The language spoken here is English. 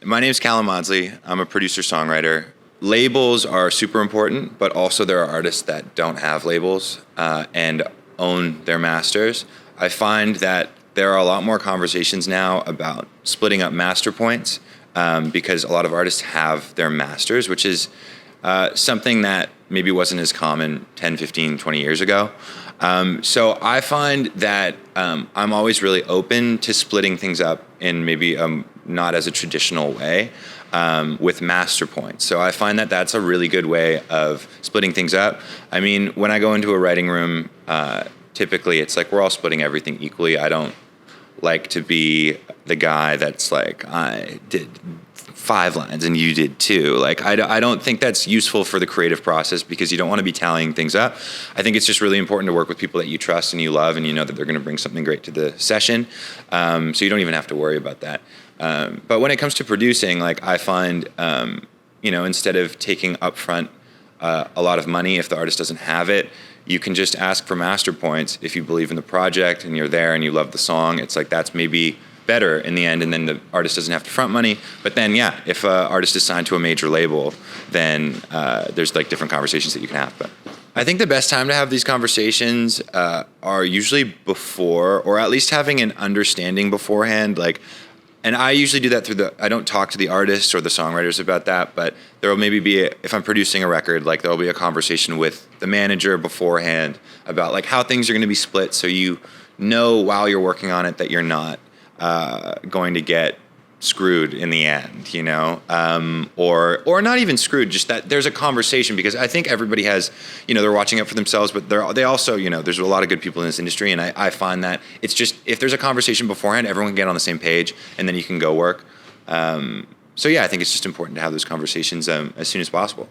My name's Callum Maudsley. I'm a producer-songwriter. Labels are super important, but also there are artists that don't have labels and own their masters. I find that there are a lot more conversations now about splitting up master points because a lot of artists have their masters, which is something that maybe wasn't as common 10, 15, 20 years ago. So I find that I'm always really open to splitting things up in maybe not as a traditional way with master points. So I find that that's a really good way of splitting things up. I mean, when I go into a writing room, typically it's like we're all splitting everything equally. I don't like to be the guy that's like, I did 5 lines and you did 2. Like, I don't think that's useful for the creative process because you don't want to be tallying things up. I think it's just really important to work with people that you trust and you love and you know that they're going to bring something great to the session. So you don't even have to worry about that. But when it comes to producing, like I find, instead of taking upfront a lot of money if the artist doesn't have it, you can just ask for master points if you believe in the project and you're there and you love the song. It's like that's maybe better in the end, and then the artist doesn't have to front money. But then, yeah, if an artist is signed to a major label, then there's like different conversations that you can have. But I think the best time to have these conversations are usually before, or at least having an understanding beforehand. Like, and I usually do that I don't talk to the artists or the songwriters about that, but there will maybe be, if I'm producing a record, like there'll be a conversation with the manager beforehand about like how things are going to be split, so you know while you're working on it that you're not going to get screwed in the end, or not even screwed, just that there's a conversation, because I think everybody has, they're watching out for themselves, but they also, there's a lot of good people in this industry, and I find that it's just, if there's a conversation beforehand, everyone can get on the same page, and then you can go work. So yeah, I think it's just important to have those conversations as soon as possible.